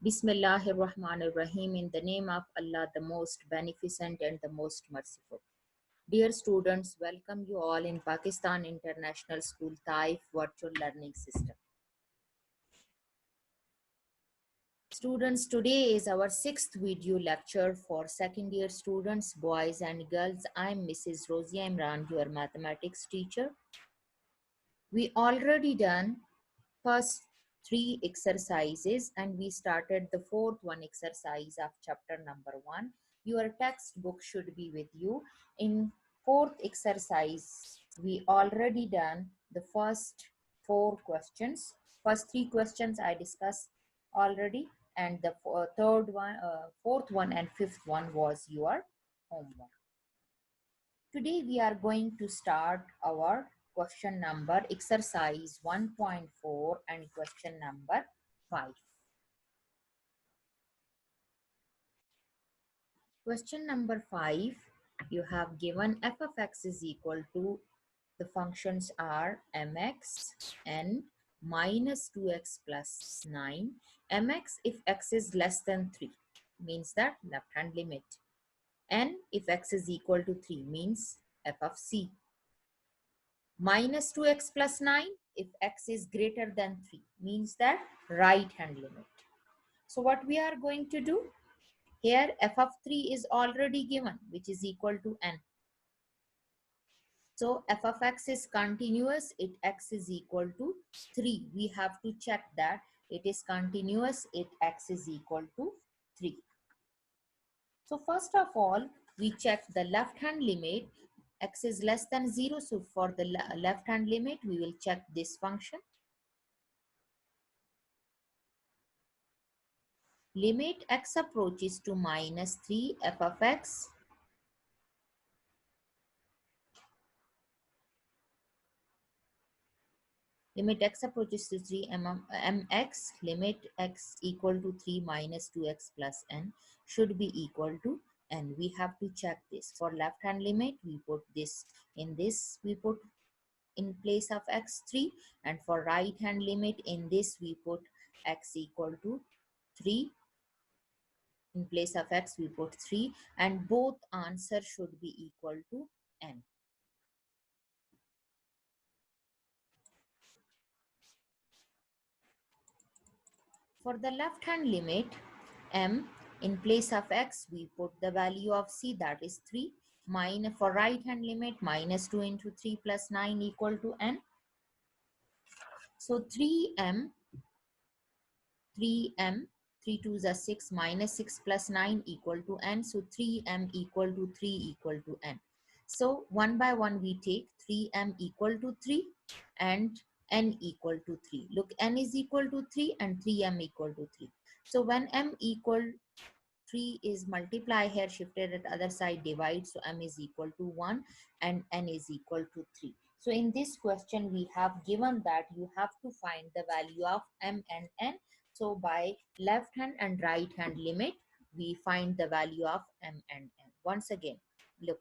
Bismillahir Rahmanir Rahim. In the name of Allah, the most beneficent and the most merciful. Dear students, welcome you all in Pakistan International School Taif Virtual Learning System. Students, today is our sixth video lecture for second year students, boys and girls. I'm Mrs. Rosia Imran, your mathematics teacher. We already done first three exercises and we started the fourth one exercise of chapter number 1. Your textbook should be with you. In fourth exercise we already done the first four questions. First three questions I discussed already, and the fourth one and fifth one was your homework. Today we are going to start our question number exercise 1.4 and question number 5. Question number 5, you have given f of x is equal to, the functions are mx and minus 2x plus 9. Mx if x is less than 3 means that left hand limit, and if x is equal to 3 means f of c. Minus 2x plus 9 if x is greater than 3 means that right hand limit. So what we are going to do here, f of 3 is already given, which is equal to n. So f of x is continuous, it x is equal to 3. We have to check that it is continuous, it x is equal to 3. So first of all, we check the left hand limit. X is less than 0. So for the left hand limit, we will check this function. Limit x approaches to minus 3 f of x limit x approaches to 3 mx, limit x equal to 3 minus 2x plus n should be equal to n. We have to check this. For left hand limit, we put this in this, we put in place of x 3, and for right hand limit, in this we put x equal to 3. In place of x we put 3, and both answer should be equal to n. For the left hand limit m, in place of x we put the value of c, that is 3, minus for right hand limit minus 2 into 3 plus 9 equal to n. So 3m 3 2s are 6, minus 6 plus 9 equal to n. So 3m equal to 3 equal to n. So one by one we take 3m equal to 3 and n equal to 3. Look, n is equal to 3 and 3m equal to 3. So when m equal 3 is multiply here, shifted at other side, divide. So m is equal to 1 and n is equal to 3. So in this question, we have given that you have to find the value of m and n. So by left hand and right hand limit, we find the value of m and n. Once again, look,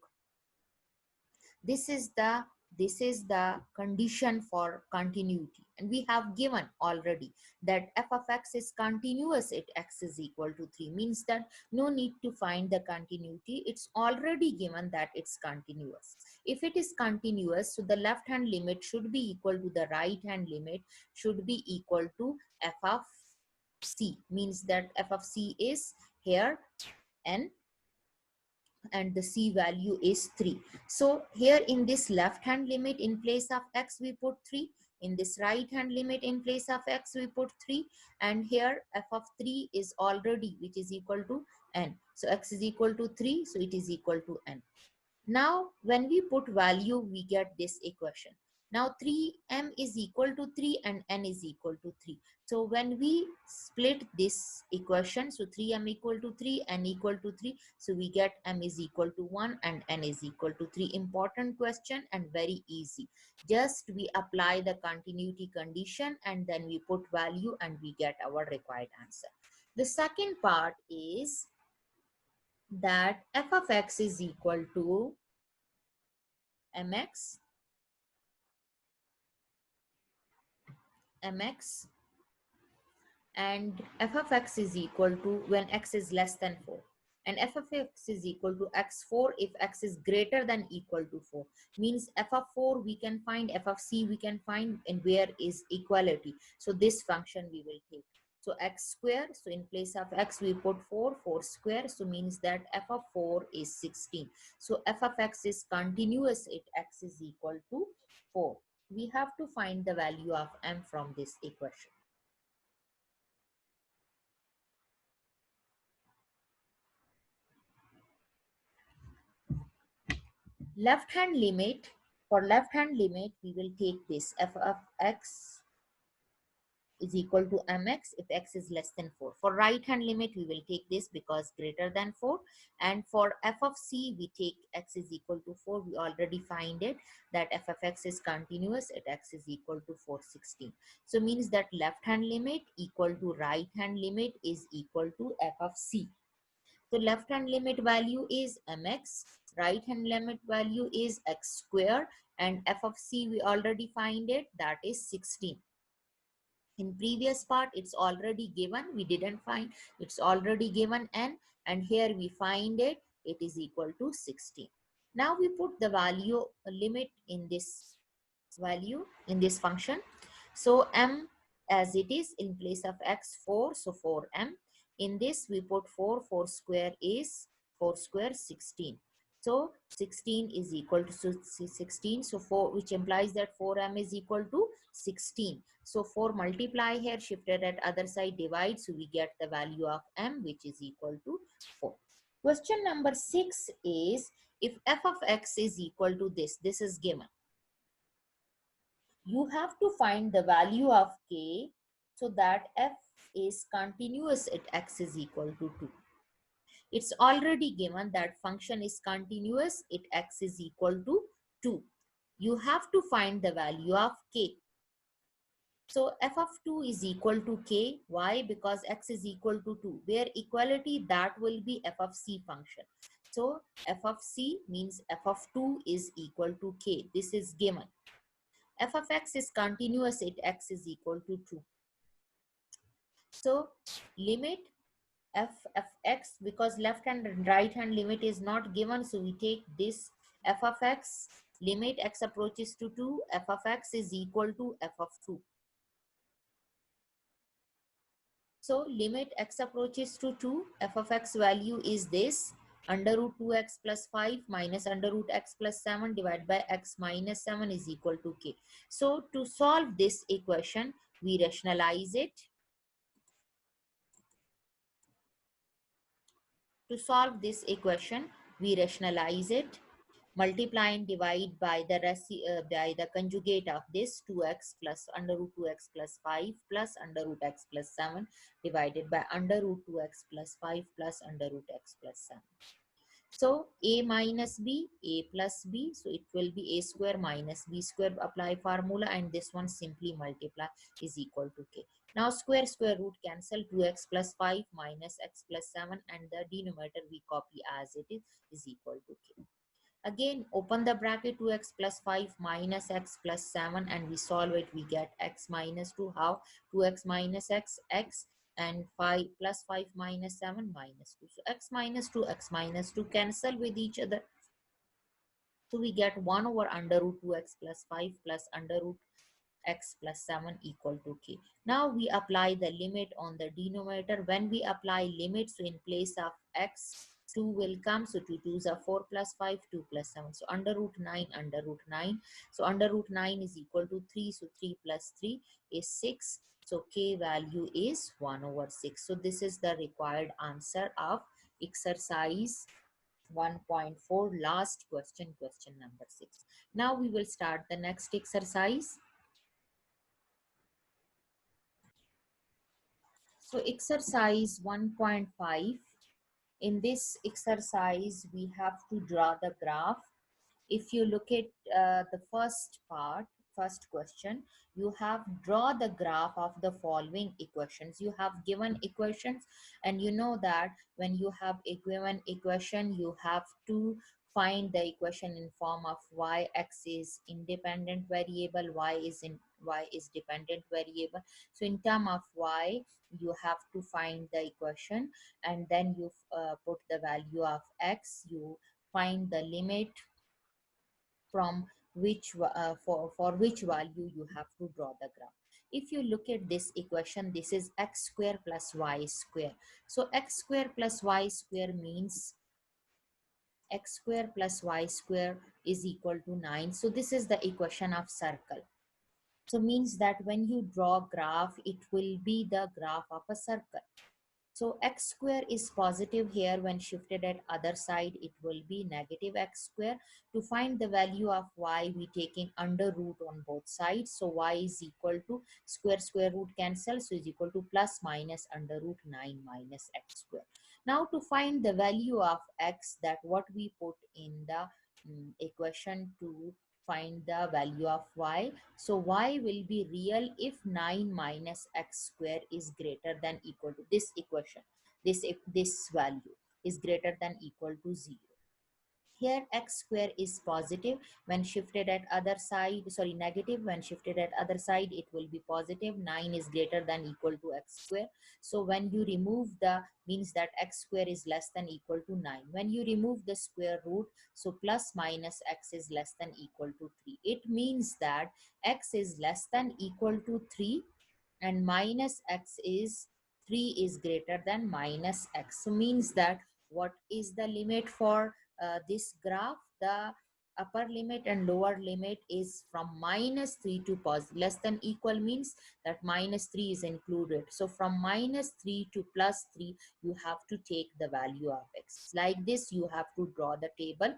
this is the condition for continuity, and we have given already that f of x is continuous at x is equal to 3, means that no need to find the continuity. It's already given that it's continuous. If it is continuous, so the left hand limit should be equal to the right hand limit, should be equal to f of c, means that f of c is here n and the c value is 3. So here in this left hand limit, in place of x we put 3, in this right hand limit in place of x we put 3, and here f of 3 is already, which is equal to n. So x is equal to 3, so it is equal to n. Now when we put value, we get this equation. Now 3m is equal to 3 and n is equal to 3. So when we split this equation, so 3m equal to 3, n equal to 3, so we get m is equal to 1 and n is equal to 3. Important question and very easy. Just we apply the continuity condition and then we put value and we get our required answer. The second part is that f of x is equal to mx and f of x is equal to when x is less than 4, and f of x is equal to x4 if x is greater than equal to 4. Means f of 4 we can find, f of c we can find, and where is equality, so this function we will take. So x square, so in place of x we put 4, 4 square, so means that f of 4 is 16. So f of x is continuous if x is equal to 4. We have to find the value of m from this equation. Left hand limit, for left hand limit we will take this f of x is equal to mx if x is less than 4. For right hand limit we will take this because greater than 4, and for f of c we take x is equal to 4. We already find it that f of x is continuous at x is equal to 416. So means that left hand limit equal to right hand limit is equal to f of c. So left hand limit value is mx, right hand limit value is x square, and f of c we already find it, that is 16. In previous part it's already given, we didn't find, it's already given n, and here we find it, it is equal to 16. Now we put the value limit in this value in this function. So m as it is in place of x 4, so 4m. In this we put 4, 4 square is 4 square 16. So 16 is equal to 16. So 4, which implies that 4m is equal to 16. So 4 multiply here, shifted at other side, divide. So we get the value of m, which is equal to 4. Question number 6 is, if f of x is equal to this is given. You have to find the value of k so that f is continuous at x is equal to 2. It's already given that function is continuous at x is equal to 2. You have to find the value of k. So f of 2 is equal to k. Why? Because x is equal to 2. Where equality, that will be f of c function. So f of c means f of 2 is equal to k. This is given. F of x is continuous at x is equal to 2. So limit f of x, because left hand and right hand limit is not given, so we take this f of x, limit x approaches to 2, f of x is equal to f of 2. So limit x approaches to 2, f of x value is this, under root 2x plus 5 minus under root x plus 7 divided by x minus 7 is equal to k. So to solve this equation, we rationalize it. To solve this equation, we rationalize it. Multiply and divide by the conjugate of this, 2x plus under root 2x plus 5 plus under root x plus 7 divided by under root 2x plus 5 plus under root x plus 7. So a minus b, a plus b, so it will be a square minus b square, apply formula, and this one simply multiply is equal to k. Now square root cancel, 2x plus 5 minus x plus 7, and the denominator we copy as it is equal to k. Again, open the bracket, 2x plus 5 minus x plus 7, and we solve it, we get x minus 2. How? 2x minus x, x, and 5 plus 5 minus 7 minus 2. So x minus 2 cancel with each other. So we get 1 over under root 2x plus 5 plus under root x plus 7 equal to k. Now we apply the limit on the denominator. When we apply limits, so in place of x, 2 will come. So 2 2s are 4 plus 5, 2 plus 7. So under root 9, under root 9. So under root 9 is equal to 3. So 3 plus 3 is 6. So k value is 1 over 6. So this is the required answer of exercise 1.4, last question, question number 6. Now we will start the next exercise. So exercise 1.5, in this exercise, we have to draw the graph. If you look at the first part, first question, you have draw the graph of the following equations. You have given equations, and you know that when you have a given equation, you have to find the equation in form of y, x is independent variable, y is y is dependent variable. So in term of y, you have to find the equation, and then you put the value of x. You find the limit from which for which value you have to draw the graph. If you look at this equation, this is x square plus y square. So x square plus y square means x square plus y square is equal to 9. So this is the equation of circle. So means that when you draw graph, it will be the graph of a circle. So x square is positive here. When shifted at other side, it will be negative x square. To find the value of y, we taking under root on both sides. So y is equal to square root cancel. So is equal to plus minus under root 9 minus x square. Now to find the value of x, that what we put in the equation to find the value of y. So y will be real if 9 minus x square is greater than equal to this equation. This value is greater than equal to 0. Here x square is positive. When shifted at other side, sorry, negative. When shifted at other side, it will be positive. 9 is greater than equal to x square. So when you remove the, means that x square is less than equal to 9. When you remove the square root, so plus minus x is less than equal to 3. It means that x is less than equal to 3 and minus x is 3 is greater than minus x. So means that what is the limit for this graph? The upper limit and lower limit is from minus 3 to positive. Less than equal means that minus 3 is included. So from minus 3 to plus 3, you have to take the value of x. Like this, you have to draw the table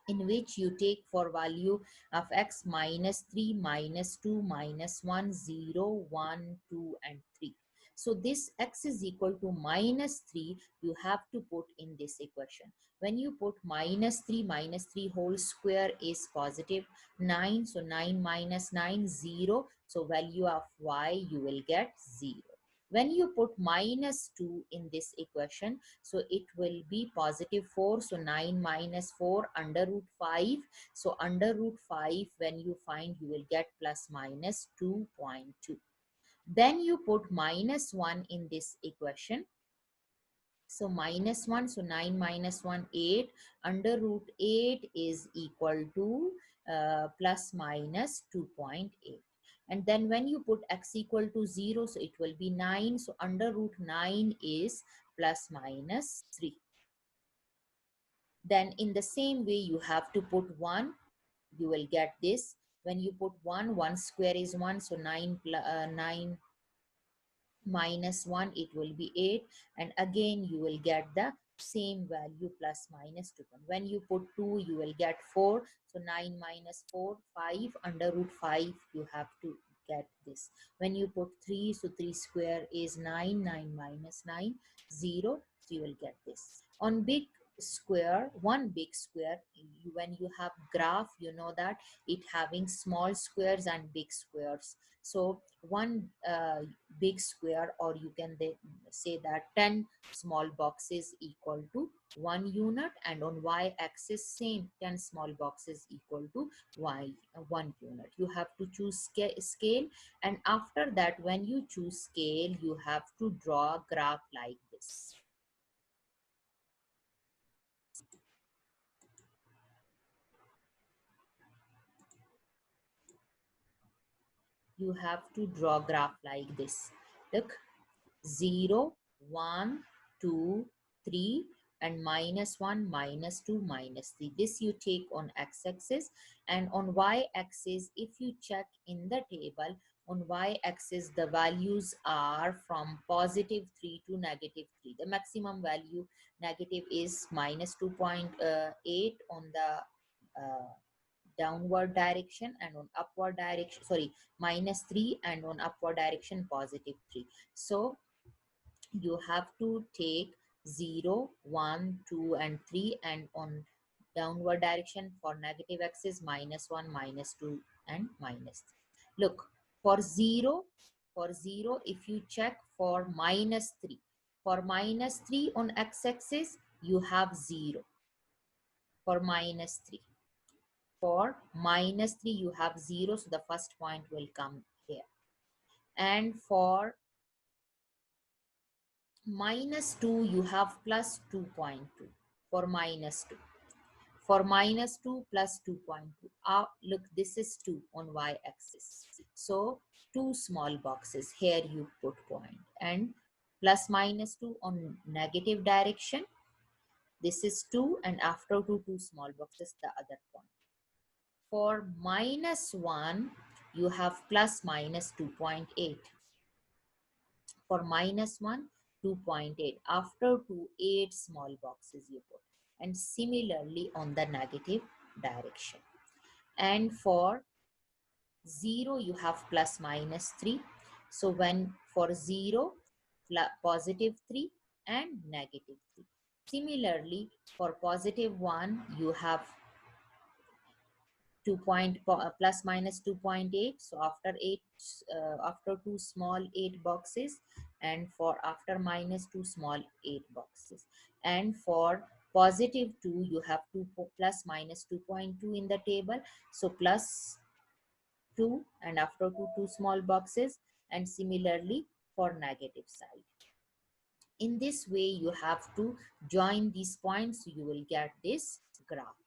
in which you take for value of x minus 3, minus 2, minus 1, 0, 1, 2, and 3. So this x is equal to minus 3, you have to put in this equation. When you put minus 3 whole square is positive 9. So 9 minus 9, 0. So value of y, you will get 0. When you put minus 2 in this equation, so it will be positive 4. So 9 minus 4 under root 5. So under root 5, when you find, you will get plus minus 2.2. Then you put minus 1 in this equation. So minus 1, so 9 minus 1, 8. Under root 8 is equal to plus minus 2.8. And then when you put x equal to 0, so it will be 9. So under root 9 is plus minus 3. Then in the same way, you have to put 1. You will get this. When you put 1, 1 square is 1. So 9 minus 1, it will be 8. And again, you will get the same value plus minus 2. When you put 2, you will get 4. So 9 minus 4, 5. Under root 5, you have to get this. When you put 3, so 3 square is 9. 9 minus 9, 0. So you will get this. On big square, one big square, when you have graph, you know that it having small squares and big squares. So one big square, or you can say that 10 small boxes equal to 1 unit, and on y-axis same 10 small boxes equal to 1 unit. You have to choose scale, and after that, when you choose scale, you have to draw a graph like this. You have to draw graph like this. Look, 0, 1, 2, 3, and minus 1, minus 2, minus 3. This you take on x-axis, and on y-axis, if you check in the table, on y-axis the values are from positive 3 to negative 3. The maximum value negative is minus 2.8 on the downward direction, and on upward direction, sorry, minus 3, and on upward direction positive 3. So you have to take 0, 1, 2, and 3, and on downward direction for negative axis minus 1, minus 2, and minus 3. Look, for 0, if you check for minus 3, for minus 3 on x-axis, you have 0 for minus 3. For minus 3, you have 0, so the first point will come here. And for minus 2, you have plus 2.2 for minus 2. For minus 2 plus 2.2. Look, this is 2 on y-axis. So, two small boxes. Here you put point. And plus minus 2 on negative direction. This is 2, and after 2, two small boxes, the other point. For minus 1, you have plus minus 2.8. For minus 1, 2.8. After 2, 8 small boxes you put. And similarly on the negative direction. And for 0, you have plus minus 3. So when for 0, positive 3 and negative 3. Similarly, for positive 1, you have plus minus 2.8. So after 8, after 2 small 8 boxes, and for after minus 2 small 8 boxes. And for positive 2, you have 2 plus minus 2.2 in the table. So plus 2, and after 2, two small boxes. And similarly for negative side. In this way, you have to join these points, so you will get this graph.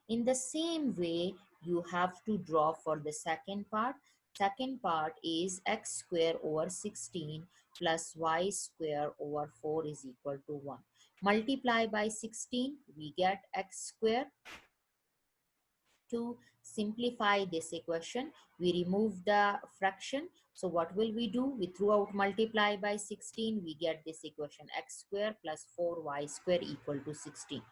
In the same way, you have to draw for the second part. Second part is x square over 16 plus y square over 4 is equal to 1. Multiply by 16, we get x square. To simplify this equation, we remove the fraction. So what will we do? We throw out multiply by 16, we get this equation x square plus 4y square equal to 16.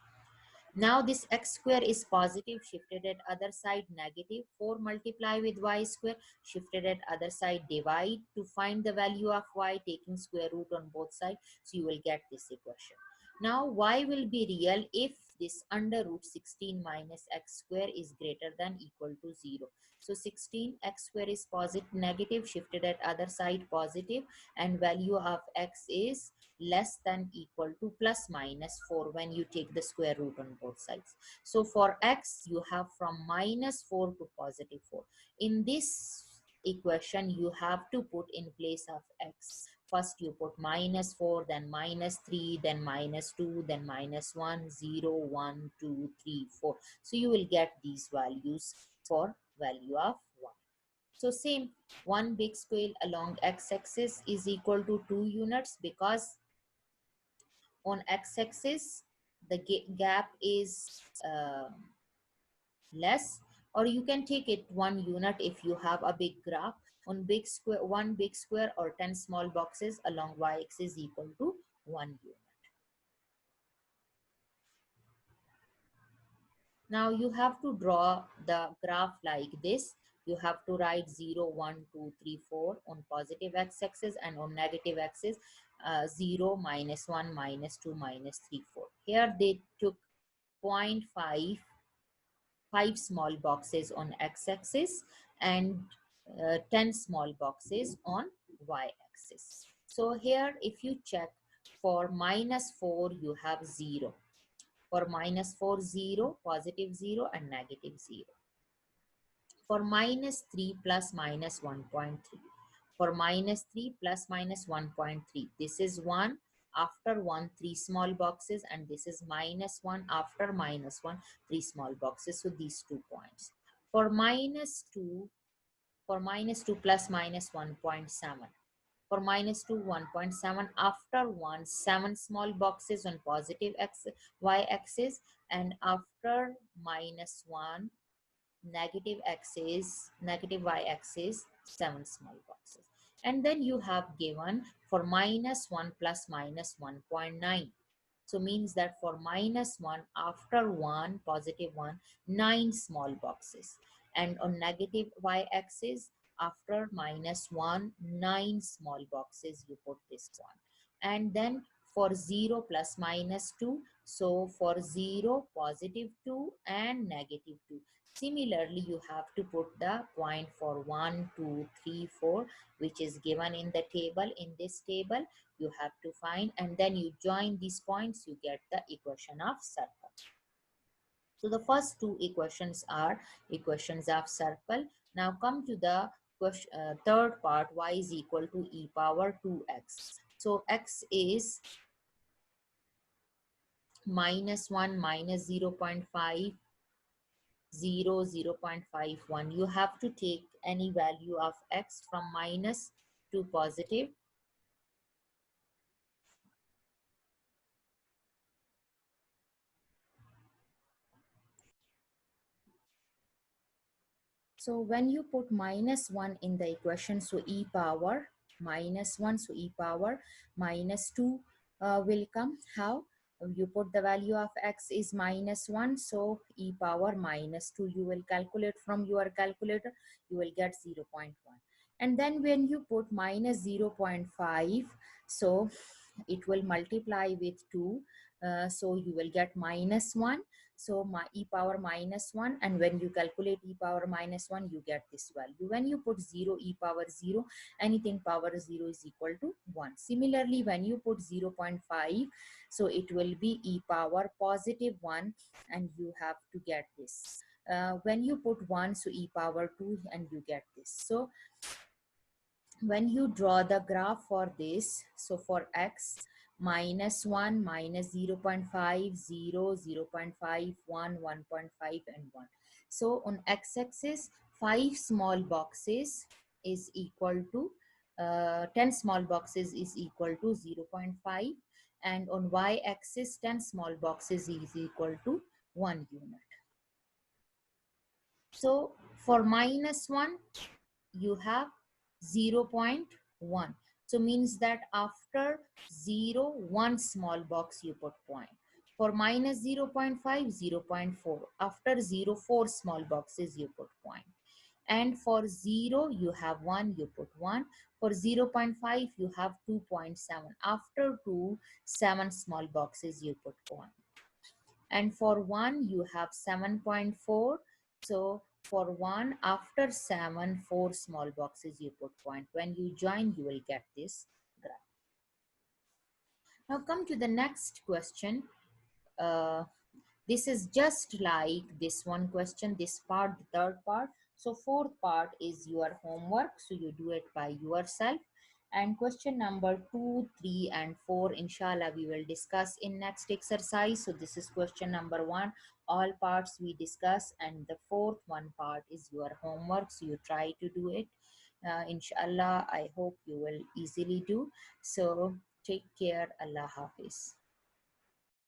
Now this x square is positive, shifted at other side negative. 4 multiply with y square, shifted at other side divide to find the value of y, taking square root on both sides. So you will get this equation. Now y will be real if this under root 16 minus x square is greater than equal to 0. So 16 x square is positive, negative, shifted at other side positive, and value of x is less than equal to plus minus 4 when you take the square root on both sides. So for x, you have from minus 4 to positive 4. In this equation, you have to put in place of x. First you put minus 4, then minus 3, then minus 2, then minus 1, 0, 1, 2, 3, 4. So you will get these values for value of 1. So same, one big square along x-axis is equal to 2 units, because on x-axis the gap is less, or you can take it 1 unit if you have a big graph. On big square, one big square or 10 small boxes along y-axis is equal to 1 unit. Now you have to draw the graph like this. You have to write 0, 1, 2, 3, 4 on positive x-axis, and on negative axis 0, minus 1, minus 2, minus 3, 4. Here they took 0.5, 5 small boxes on x-axis, and 10 small boxes on y-axis. So here if you check, for minus 4 you have 0. For minus 4, 0, positive 0 and negative 0. For minus 3, plus minus 1.3. For minus 3, plus minus 1.3. This is 1, after 1, 3 small boxes, and this is minus 1, after minus 1, 3 small boxes. So these 2 points. For minus 2, plus minus 1.7. For minus 2, 1.7, after 1, 7 small boxes on positive y-axis, and after minus 1, negative y-axis, 7 small boxes. And then you have given for minus 1 plus minus 1.9. So means that for minus 1, after 1, positive 1, 9 small boxes. And on negative y-axis, after minus 1, 9 small boxes, you put this one. And then for 0, plus minus 2, so for 0, positive 2 and negative 2. Similarly, you have to put the point for 1, 2, 3, 4, which is given in the table. In this table, you have to find, and then you join these points, you get the equation of circle. So the first two equations are equations of circle. Now come to the third part, y is equal to e power 2x. So x is minus 1 minus 0.5 0 0.51. You have to take any value of x from minus to positive. So when you put minus 1 in the equation, so e power minus 1, so e power minus 2 will come. How? You put the value of x is minus 1, so e power minus 2. You will calculate from your calculator, you will get 0.1. And then when you put minus 0.5, so it will multiply with 2. So you will get minus 1, so my e power minus 1, and when you calculate e power minus 1, you get this value. When you put 0, e power 0, anything power 0 is equal to 1. Similarly, when you put 0.5, so it will be e power positive 1, and you have to get this. When you put 1, so e power 2, and you get this. So when you draw the graph for this, so for x, minus 1, minus 0 0.5, 0, 0 0.5, 1, 1.5, and 1. So on x-axis, 5 small boxes is equal to 10 small boxes is equal to 0 0.5, and on y-axis, 10 small boxes is equal to 1 unit. So for minus 1, you have 0.1. So means that after 0, 1 small box you put point. For minus 0.5, 0.4. After 0, 4 small boxes you put point. And for 0, you have 1, you put 1. For 0.5, you have 2.7. After 2, 7 small boxes you put point. And for 1, you have 7.4. So for 1, after 7, 4 small boxes you put point. When you join, you will get this graph. Now come to the next question. Uh, this is just like this one question, this part, the third part. So fourth part is your homework. So you do it by yourself. And question number 2, 3, and 4, inshallah, we will discuss in next exercise. So this is question number 1. All parts we discuss, and the fourth one part is your homework. So you try to do it. Inshallah, I hope you will easily do. So take care. Allah Hafiz.